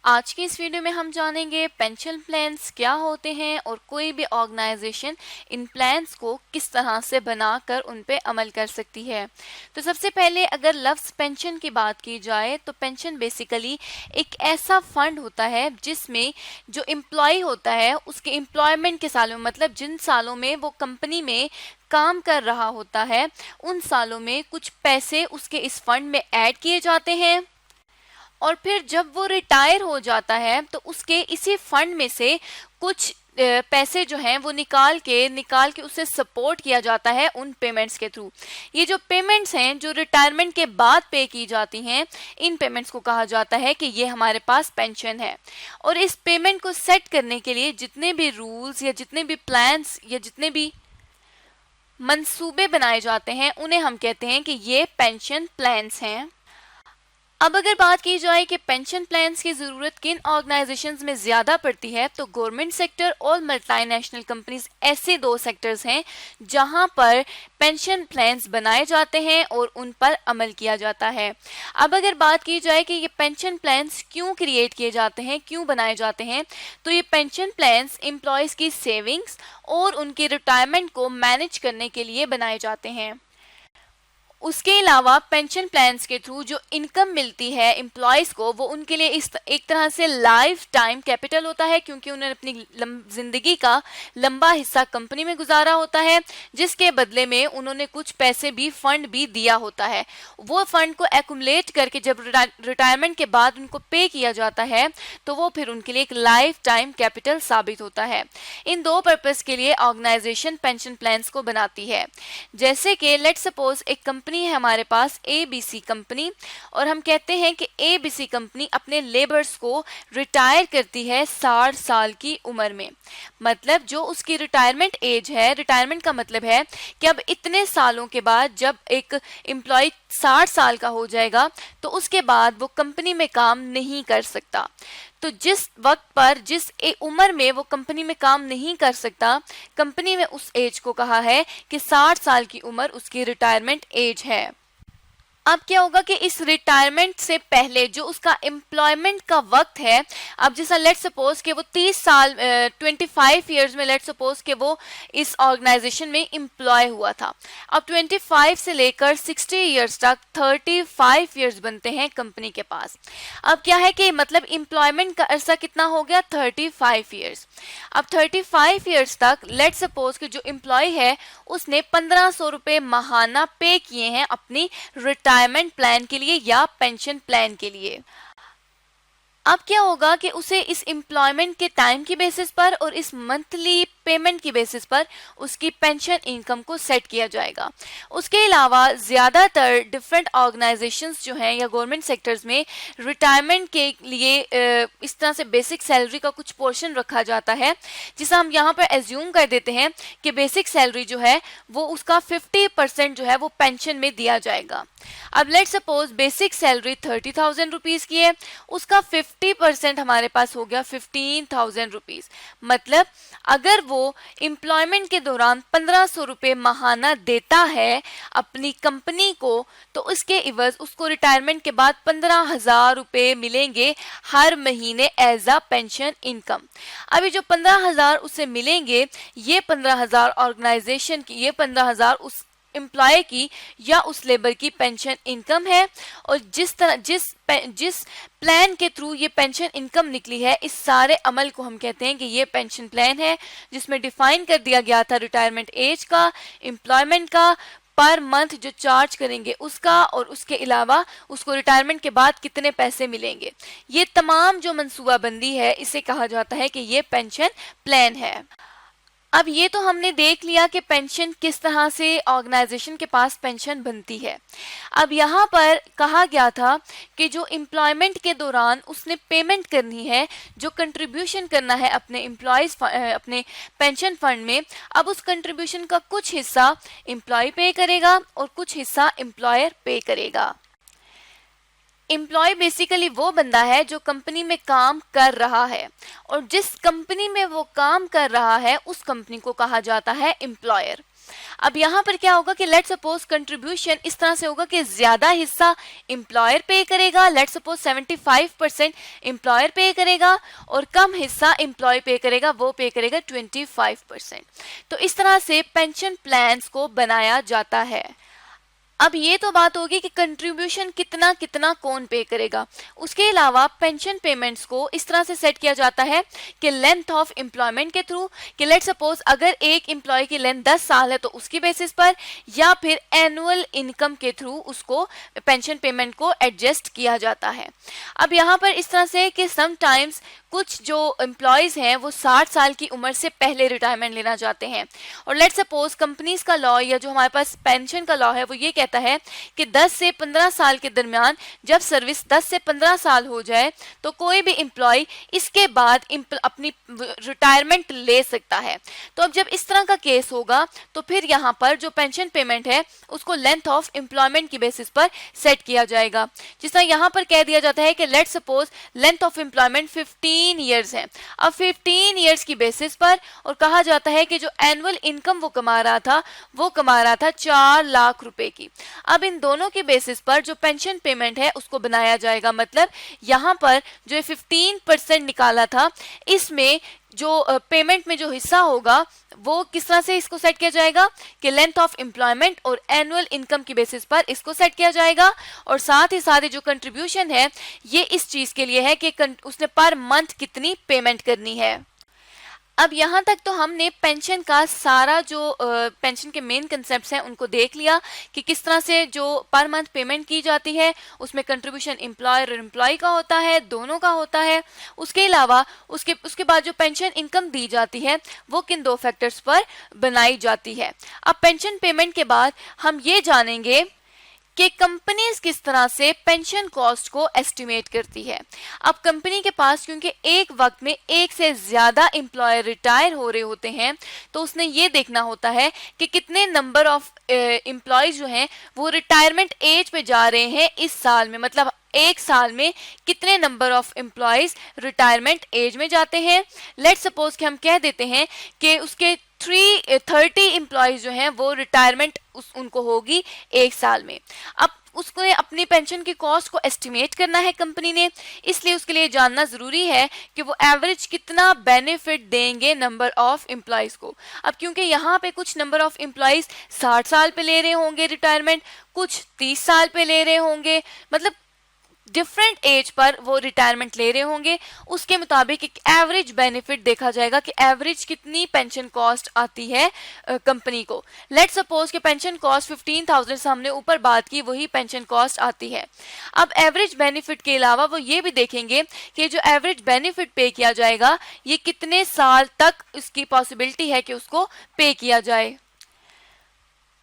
आज की इस वीडियो में हम जानेंगे पेंशन प्लान्स क्या होते हैं और कोई भी ऑर्गेनाइजेशन इन प्लान्स को किस तरह से बनाकर उन पे अमल कर सकती है। तो सबसे पहले अगर लफ्ज़ पेंशन की बात की जाए तो पेंशन बेसिकली एक ऐसा फंड होता है जिसमें जो एम्प्लॉय होता है उसके एम्प्लॉयमेंट के सालों मतलब जिन सालों में वो कंपनी में काम कर रहा होता है उन सालों में कुछ पैसे उसके इस फंड में ऐड किए जाते हैं और फिर जब वो रिटायर हो जाता है तो उसके इसी फंड में से कुछ पैसे जो हैं वो निकाल के उसे सपोर्ट किया जाता है उन पेमेंट्स के थ्रू। ये जो पेमेंट्स हैं जो रिटायरमेंट के बाद पे की जाती हैं इन पेमेंट्स को कहा जाता है कि ये हमारे पास पेंशन है। और इस पेमेंट को सेट करने के लिए जितने भी रूल्स या जितने भी प्लान्स या जितने भी मंसूबे बनाए जाते हैं उन्हें हम कहते हैं कि ये पेंशन प्लान्स हैं। अब अगर बात की जाए कि पेंशन प्लान्स की ज़रूरत किन ऑर्गेनाइजेशंस में ज़्यादा पड़ती है तो गवर्नमेंट सेक्टर और मल्टीनेशनल कंपनीज ऐसे दो सेक्टर्स हैं जहां पर पेंशन प्लान्स बनाए जाते हैं और उन पर अमल किया जाता है। अब अगर बात की जाए कि ये पेंशन प्लान्स क्यों क्रिएट किए जाते हैं, क्यों बनाए जाते हैं, तो ये पेंशन प्लान्स एम्प्लॉयज़ की सेविंग्स और उनके रिटायरमेंट को मैनेज करने के लिए बनाए जाते हैं। उसके अलावा पेंशन प्लान्स के थ्रू जो इनकम मिलती है एम्प्लॉयज़ को वो उनके लिए इस एक तरह से लाइफ टाइम कैपिटल होता है क्योंकि उन्होंने अपनी ज़िंदगी का लंबा हिस्सा कंपनी में गुजारा होता है जिसके बदले में उन्होंने कुछ पैसे भी फंड भी दिया होता है। वो फंड को एक्यूमुलेट करके जब रिटायरमेंट के बाद उनको पे किया जाता है तो वो फिर उनके लिए एक लाइफ टाइम कैपिटल साबित होता है। इन दो पर्पज़ के लिए ऑर्गेनाइजेशन पेंशन प्लान्स को बनाती है। जैसे कि लेट्स सपोज एक कंपनी है हमारे पास एबीसी कंपनी और हम कहते हैं कि एबीसी कंपनी अपने लेबर्स को रिटायर करती है 60 साल की उम्र में। मतलब जो उसकी रिटायरमेंट एज है, रिटायरमेंट का मतलब है कि अब इतने सालों के बाद जब एक एम्प्लॉय 60 साल का हो जाएगा तो उसके बाद वो कंपनी में काम नहीं कर सकता। तो जिस वक्त पर जिस उम्र में वो कंपनी में काम नहीं कर सकता, कंपनी में उस एज को कहा है कि 60 साल की उम्र उसकी रिटायरमेंट एज है। अब क्या होगा कि इस रिटायरमेंट से पहले जो उसका एम्प्लॉयमेंट का वक्त है, अब जैसा लेट्स सपोज कि वो 30 साल 25 ईयर्स में लेट्स सपोज कि वो इस ऑर्गेनाइजेशन में एम्प्लॉय हुआ था। अब 25 से लेकर 60 ईयर्स तक 35 ईयर्स बनते हैं कंपनी के पास। अब क्या है कि मतलब एम्प्लॉयमेंट का अरसा कितना हो गया 35 ईयर्स। अब 35 ईयर्स तक लेट्स सपोज कि जो एम्प्लॉय है उसने 1500 रुपये माहाना पे किए हैं अपनी रिटायरमेंट प्लान के लिए या पेंशन प्लान के लिए। अब क्या होगा कि उसे इस एम्प्लॉयमेंट के टाइम की बेसिस पर और इस मंथली पेमेंट की बेसिस पर उसकी पेंशन इनकम को सेट किया जाएगा। उसके अलावा ज़्यादातर डिफरेंट ऑर्गेनाइजेशंस जो हैं या गवर्नमेंट सेक्टर्स में रिटायरमेंट के लिए इस तरह से बेसिक सैलरी का कुछ पोर्शन रखा जाता है जिसे हम यहाँ पर एज्यूम कर देते हैं कि बेसिक सैलरी जो है वो उसका 50% जो है वो पेंशन में दिया जाएगा। अब let's suppose basic salary 30,000 rupees की है, उसका 50% हमारे पास हो गया 15,000 रुपीज़। मतलब अगर वो एम्प्लॉयमेंट के दौरान 1500 रुपये माहाना देता है अपनी कंपनी को तो उसके इवज उसको रिटायरमेंट के बाद 15,000 रुपये मिलेंगे हर महीने एज अ पेंशन इनकम। अभी जो 15,000 उसे मिलेंगे ये 15,000 ऑर्गेनाइजेशन की, ये 15,000 उस एम्प्लॉय की या उस लेबर की पेंशन इनकम है। और जिस प्लान के थ्रू ये पेंशन इनकम निकली है इस सारे अमल को हम कहते हैं कि ये पेंशन प्लान है जिसमें डिफाइन कर दिया गया था रिटायरमेंट एज का, एम्प्लॉयमेंट का, पर मंथ जो चार्ज करेंगे उसका और उसके अलावा उसको रिटायरमेंट के बाद कितने पैसे मिलेंगे। ये तमाम जो मनसूबाबंदी है इसे कहा जाता है कि ये पेंशन प्लान है। अब ये तो हमने देख लिया कि पेंशन किस तरह से ऑर्गेनाइजेशन के पास पेंशन बनती है। अब यहाँ पर कहा गया था कि जो एम्प्लॉयमेंट के दौरान उसने पेमेंट करनी है, जो कंट्रीब्यूशन करना है अपने एम्प्लॉयज़ अपने पेंशन फंड में, अब उस कंट्रीब्यूशन का कुछ हिस्सा एम्प्लॉय पे करेगा और कुछ हिस्सा एम्प्लॉयर पे करेगा। एम्प्लॉय बेसिकली वो बंदा है जो कंपनी में काम कर रहा है, और जिस कंपनी में वो काम कर रहा है उस कंपनी को कहा जाता है एम्प्लॉयर। अब यहाँ पर क्या होगा कि लेट सपोज कंट्रीब्यूशन इस तरह से होगा कि ज्यादा हिस्सा एम्प्लॉयर पे करेगा, लेट सपोज 75% एम्प्लॉयर पे करेगा और कम हिस्सा एम्प्लॉय पे करेगा, वो पे करेगा 25%। तो इस तरह से पेंशन प्लान्स को बनाया जाता है। अब ये तो बात होगी कि कंट्रीब्यूशन कितना कितना कौन पे करेगा। उसके अलावा पेंशन पेमेंट्स को इस तरह से सेट किया जाता है कि लेंथ ऑफ एम्प्लॉयमेंट के थ्रू, कि लेट सपोज अगर एक एम्प्लॉय की लेंथ 10 साल है तो उसकी बेसिस पर, या फिर एनुअल इनकम के थ्रू उसको पेंशन पेमेंट को एडजस्ट किया जाता है। अब यहाँ पर इस तरह से कि समटाइम्स कुछ जो एम्प्लॉयज हैं वो 60 साल की उम्र से पहले रिटायरमेंट लेना चाहते हैं, और लेट सपोज कंपनीज का लॉ या जो हमारे पास पेंशन का लॉ है वो ये कहता है कि 10 से 15 साल के दरमियान जब सर्विस 10 से 15 साल हो जाए तो कोई भी एम्प्लॉय इसके बाद अपनी रिटायरमेंट ले सकता है। तो अब जब इस तरह का केस होगा तो फिर यहाँ पर जो पेंशन पेमेंट है उसको लेंथ ऑफ एम्प्लॉयमेंट की बेसिस पर सेट किया जाएगा। जिस तरह यहाँ पर कह दिया जाता है कि let suppose length of employment 15 years है। अब 15 ईयर्स की बेसिस पर, और कहा जाता है कि जो एनुअल इनकम वो कमा रहा था 4 लाख रुपए की। अब इन दोनों की बेसिस पर जो पेंशन पेमेंट है उसको बनाया जाएगा। मतलब यहाँ पर जो 15% निकाला था इसमें जो पेमेंट में जो हिस्सा होगा वो किस तरह से इसको सेट किया जाएगा कि लेंथ ऑफ एम्प्लॉयमेंट और एनुअल इनकम की बेसिस पर इसको सेट किया जाएगा, और साथ ही साथ जो कंट्रीब्यूशन है ये इस चीज के लिए है कि उसने पर मंथ कितनी पेमेंट करनी है। अब यहाँ तक तो हमने पेंशन का सारा जो पेंशन के मेन कंसेप्ट्स हैं उनको देख लिया कि किस तरह से जो पर मंथ पेमेंट की जाती है उसमें कंट्रीब्यूशन एम्प्लॉयर और एम्प्लॉय का होता है, दोनों का होता है। उसके अलावा उसके बाद जो पेंशन इनकम दी जाती है वो किन 2 फैक्टर्स पर बनाई जाती है। अब पेंशन पेमेंट के बाद हम ये जानेंगे कि कंपनीज किस तरह से पेंशन कॉस्ट को एस्टिमेट करती है। अब कंपनी के पास क्योंकि एक वक्त में एक से ज्यादा एम्प्लॉयर रिटायर हो रहे होते हैं तो उसने ये देखना होता है कि कितने नंबर ऑफ एम्प्लॉयज जो हैं वो रिटायरमेंट एज पे जा रहे हैं इस साल में। मतलब एक साल में कितने number of employees retirement age में जाते हैं। लेट सपोज कि हम कह देते हैं कि उसके 30 एम्प्लॉयज जो हैं वो रिटायरमेंट उनको होगी एक साल में। अब उसको अपनी पेंशन की कॉस्ट को एस्टिमेट करना है कंपनी ने, इसलिए उसके लिए जानना जरूरी है कि वो एवरेज कितना बेनिफिट देंगे नंबर ऑफ एम्प्लॉयज को। अब क्योंकि यहाँ पे कुछ नंबर ऑफ एम्प्लॉयज 60 साल पे ले रहे होंगे रिटायरमेंट, कुछ 30 साल पे ले रहे होंगे, मतलब डिफरेंट एज पर वो रिटायरमेंट ले रहे होंगे, उसके मुताबिक एक एवरेज बेनिफिट देखा जाएगा कि एवरेज कितनी पेंशन कॉस्ट आती है कंपनी को। लेट सपोज कि पेंशन कॉस्ट 15,000 से हमने ऊपर बात की, वही पेंशन कॉस्ट आती है। अब एवरेज बेनिफिट के अलावा वो ये भी देखेंगे कि जो एवरेज बेनिफिट पे किया जाएगा ये कितने साल तक उसकी पॉसिबिलिटी है कि उसको पे किया जाए।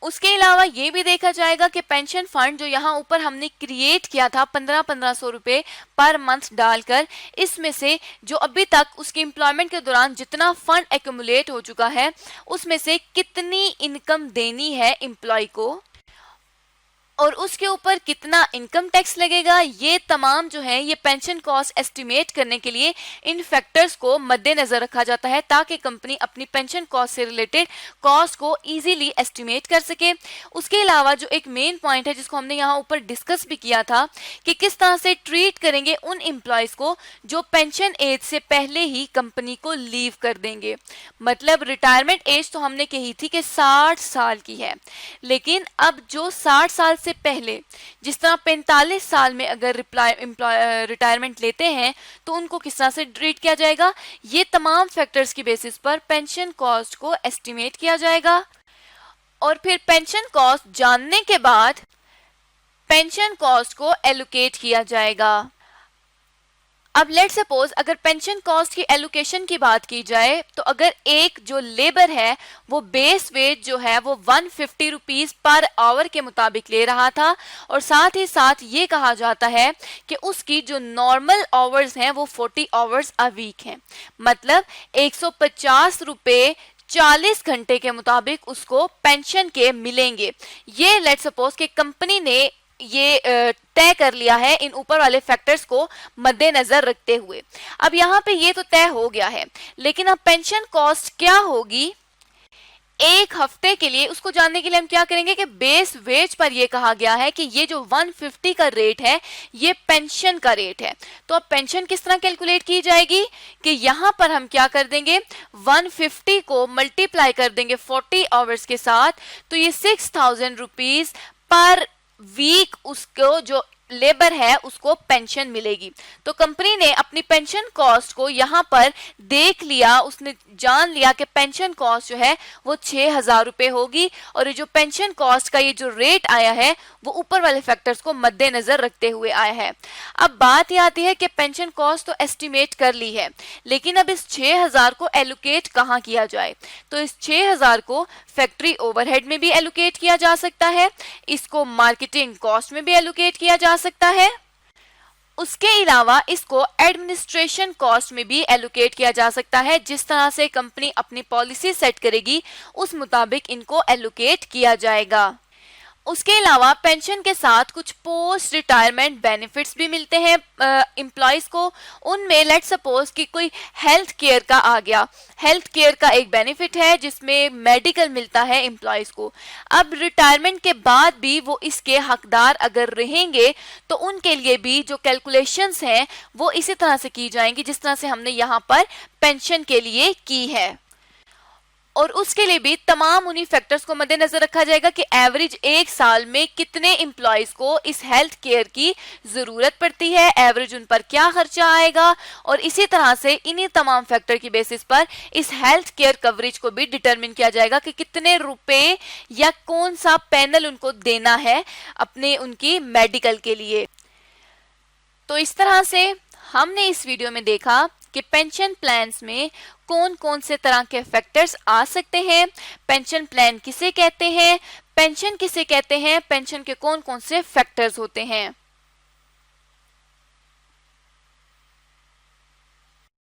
उसके अलावा ये भी देखा जाएगा कि पेंशन फंड जो यहाँ ऊपर हमने क्रिएट किया था 1500 रुपए पर मंथ डालकर, इसमें से जो अभी तक उसकी एम्प्लॉयमेंट के दौरान जितना फंड एक्यूमुलेट हो चुका है उसमें से कितनी इनकम देनी है एम्प्लॉय को और उसके ऊपर कितना इनकम टैक्स लगेगा। ये तमाम जो है ये पेंशन कॉस्ट एस्टिमेट करने के लिए इन फैक्टर्स को मद्देनजर रखा जाता है ताकि कंपनी अपनी पेंशन कॉस्ट से रिलेटेड कॉस्ट को इजीली एस्टिमेट कर सके। उसके अलावा जो एक मेन पॉइंट है जिसको हमने यहाँ ऊपर डिस्कस भी किया था कि किस तरह से ट्रीट करेंगे उन एम्प्लॉयज को जो पेंशन एज से पहले ही कंपनी को लीव कर देंगे। मतलब रिटायरमेंट एज तो हमने कही थी कि 60 साल की है, लेकिन अब जो 60 साल से पहले जिस तरह 45 साल में अगर रिटायरमेंट लेते हैं तो उनको किस तरह से ट्रीट किया जाएगा, ये तमाम फैक्टर्स की बेसिस पर पेंशन कॉस्ट को एस्टिमेट किया जाएगा। और फिर पेंशन कॉस्ट जानने के बाद पेंशन कॉस्ट को एलोकेट किया जाएगा। अब लेट सपोज अगर पेंशन कॉस्ट की एलोकेशन की बात की जाए तो अगर एक जो लेबर है वो बेस वेज जो है वो 150 रुपीज पर आवर के मुताबिक ले रहा था और साथ ही साथ ये कहा जाता है कि उसकी जो नॉर्मल आवर्स हैं वो 40 आवर्स अ वीक हैं, मतलब 150 रुपए 40 घंटे के मुताबिक उसको पेंशन के मिलेंगे। ये लेट सपोज कि कंपनी ने ये तय कर लिया है इन ऊपर वाले फैक्टर्स को मद्देनजर रखते हुए। अब यहाँ पे ये तो तय हो गया है, लेकिन अब पेंशन कॉस्ट क्या होगी एक हफ्ते के लिए, उसको जानने के लिए हम क्या करेंगे कि बेस वेज पर ये कहा गया है कि ये जो 150 का रेट है ये पेंशन का रेट है। तो अब पेंशन किस तरह कैलकुलेट की जाएगी कि यहाँ पर हम क्या कर देंगे, 150 को मल्टीप्लाई कर देंगे 40 आवर्स के साथ, तो ये 6000 रुपीज पर वीक उसको जो लेबर है उसको पेंशन मिलेगी। तो कंपनी ने अपनी पेंशन कॉस्ट को यहाँ पर देख लिया, उसने जान लिया कि पेंशन कॉस्ट जो है वो 6000 रुपए होगी, और ये जो पेंशन कॉस्ट का ये जो रेट आया है वो ऊपर वाले फैक्टर्स को मद्देनजर रखते हुए आया है। अब बात ये आती है कि पेंशन कॉस्ट तो एस्टिमेट कर ली है, लेकिन अब इस 6000 को एलोकेट कहाँ किया जाए। तो इस 6000 को फैक्ट्री ओवरहेड में भी एलोकेट किया जा सकता है, इसको मार्केटिंग कॉस्ट में भी एलोकेट किया जा सकता है, उसके अलावा इसको एडमिनिस्ट्रेशन कॉस्ट में भी एलोकेट किया जा सकता है। जिस तरह से कंपनी अपनी पॉलिसी सेट करेगी उस मुताबिक इनको एलोकेट किया जाएगा। उसके अलावा पेंशन के साथ कुछ पोस्ट रिटायरमेंट बेनिफिट्स भी मिलते हैं एम्प्लॉयज को। उनमें लेट सपोज कि कोई हेल्थ केयर का आ गया, हेल्थ केयर का एक बेनिफिट है जिसमें मेडिकल मिलता है एम्प्लॉयज को। अब रिटायरमेंट के बाद भी वो इसके हकदार अगर रहेंगे तो उनके लिए भी जो कैलकुलेशंस हैं वो इसी तरह से की जाएंगी जिस तरह से हमने यहाँ पर पेंशन के लिए की है, और उसके लिए भी तमाम उन्हीं फैक्टर्स को मद्देनजर रखा जाएगा कि एवरेज एक साल में कितने एम्प्लॉयज को इस हेल्थ केयर की जरूरत पड़ती है, एवरेज उन पर क्या खर्चा आएगा, और इसी तरह से इन्हीं तमाम फैक्टर की बेसिस पर इस हेल्थ केयर कवरेज को भी डिटरमिन किया जाएगा कि कितने रुपए या कौन सा पैनल उनको देना है अपने उनकी मेडिकल के लिए। तो इस तरह से हमने इस वीडियो में देखा कि पेंशन प्लान्स में कौन कौन से तरह के फैक्टर्स आ सकते हैं, पेंशन प्लान किसे कहते हैं, पेंशन किसे कहते हैं, पेंशन के कौन कौन से फैक्टर्स होते हैं।